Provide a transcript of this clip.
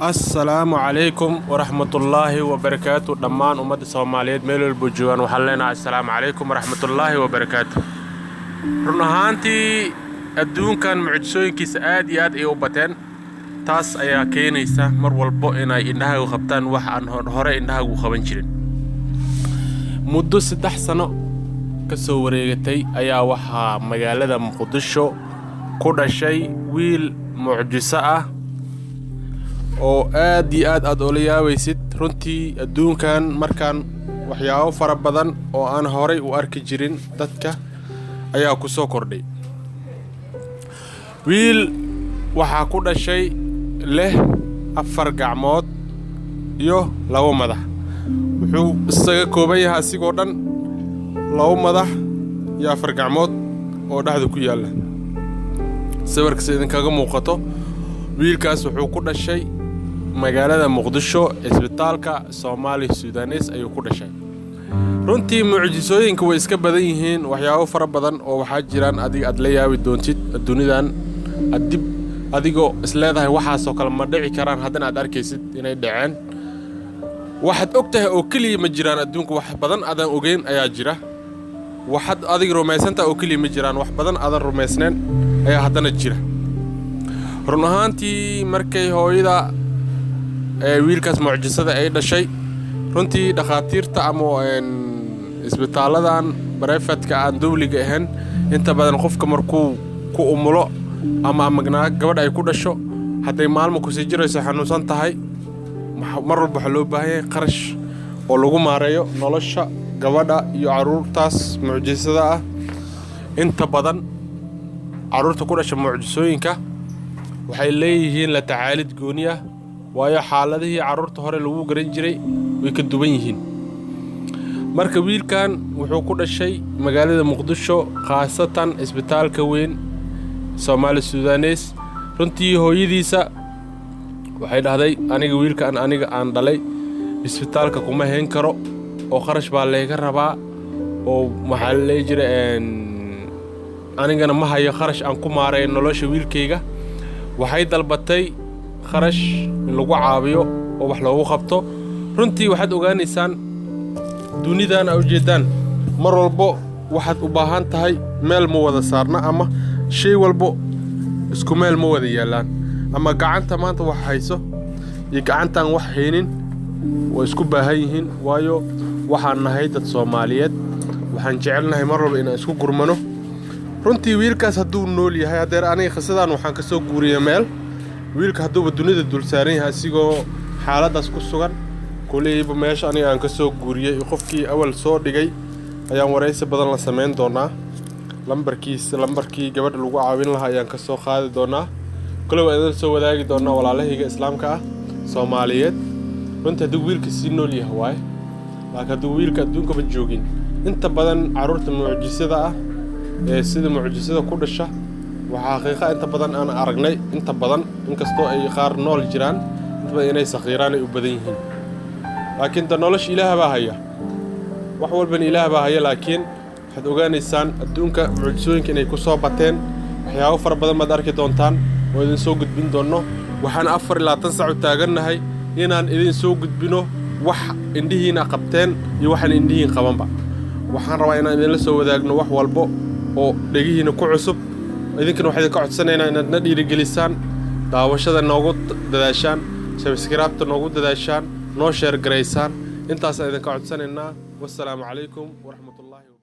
السلام عليكم ورحمة الله وبركاته. دمان أمد الصوماليات ميلو البوجوان وحلنا السلام عليكم ورحمة الله وبركاته. رنهانتي الدون كان معجسوين كيس آد إيوبتين تاس أيا كينيسا مر والبو إنها وخبتان وحان هوري إنها وخبنشرين مدو 6 سنة كسو wareegatay ayaa waxa magaalada Muqdisho ku dhashay wiil mucjiso ah oo aad iyo aad u leeyawaysid runtii adduunkan markaan waxyaabo fara badan oo aan horay u arki jirin dadka ayaa ku soo kordhay wiil waxa ku dhashay leh 4 gacmood iyo 2 madax wuxuu isaga kooban yahay asigoo dhan 2 madax iyo 4 gacmood oo dhaxda ku yaala sawirka sidin kaga muuqato wiilkaas wuxuu ku dhashay magaalada Muqdisho isbitaalka Soomaali Suudanes ayuu ku dhashay runtii mucjisooyinka way iska badan yihiin waxyaabo fara badan oo waxa jiraan adiga aad la yaabi doontid adduunidan adigoo isleedahay waxaas oo kale ma dhici karaan haddana aad arkaysid inay dhaceen waxaad ogtahay oo kaliya ma jiraan adduunka wax badan aadan ogeyn ayaa jira waxaad adiga rumaysanta oo kaliya ma jiraan wax badan aadan rumaysneen ayaa haddana jira run ahaantii markay hooyada wiilkaas mucjisada ay dhashay runtii dhaqaatiirta ama isbitaaladan barefadka aan dawliga ahayn inta badan qofka markuu ku umulo ama magnaag gabadh ay ku dhasho haday maalmo ku sii jirayso xanuunsan tahay mar walba waxa loo baahan yahay qarash oo lagu maareeyo nolosha gabadha iyo caruurtaas mucjisada ah inta badan caruurta ku dhashay mucjisooyinka waxay leeyihiin la tacaalid gooni ah waayo xaaladihii caruurta hore lagu garan jiray way ka duwan yihiin marka wiilkan wuxuu ku dhashay magaalada Muqdisho khaasatan isbitaalka weyn Soomaali Suudanes runtii hooyadiisa waxay dhahday aniga wiilkan aniga aan dhalay isbitaalka kuma heen karo oo kharash baa leega rabaa oo maxaa la jiray anigana ma hayo kharash aan ku maareeyo nolosha wiilkayga waxay dalbatay kharash in lagu caawiyo oo wax loogu qabto runtii waxaad ogaanaysaan dunidan ay ujeedaan mar walbo waxaad u baahan tahay meel ma wada saarna ama shay walbo isku meel ma wada yaalaan ama gacanta maanta wax hayso iyo gacantan wax haynin way isku baahan yihiin waayo waxaan nahay dad Soomaaliyeed waxaan jecelnahay mar walba inaan isku gurmano runtii wiilkaas hadduu nool yahay hadeer aniga qisadan waxaan ka soo guuriyay meel wiilka hadduu dunida dul saaran yahay asigoo xaaladaas ku sugan kuleeyba meesha aniga aan ka soo guuriyay qofkii awal soo dhigay ayaan wareysi badan la sameyn doonaa lambarkii gabadha lagu caawin lahaa ayaan ka soo qaadi doonaa kale waan soo wadaagi doonaa walaalahayga islaamka ah Soomaaliyeed runtii hadduu wiilka si nool yahay waay laakiin hadduu wiilka adduunka ma joogin inta badan caruurta mucjisada ah sida mucjisada ku dhasha waxa xaqiiqo inta badan aan aragnay inta badan inkastoo ay qaar nool jiraan inta inay saqiiraan ay u badan yihiin laakiin nolosha Ilaahay baa haya wax walba Ilaahay baa haya laakiin waxaad ogaanaysaan adduunka mucjisooyinka inay ku soo bateen waxyaabo fara badan ma arki doontaan oo idin soo gudbin doono waxaan 24 saac taaganahay inaan idin soo gudbino wax indhihiina qabteen iyo waxaan indhihiin qabanba waxaan rabaa inaan idin la soo wadaagno wax walba oo dhagihiina ku cusub idinkana waxay ka codsanaynaa inaad na dhiirigelisaan daawashada noogu dadaashaan subscribe-ta noogu dadaashaan noo share gareysaan intaas aydan ka codsanaynaa wassalaamu calaykum waraxmatullaahi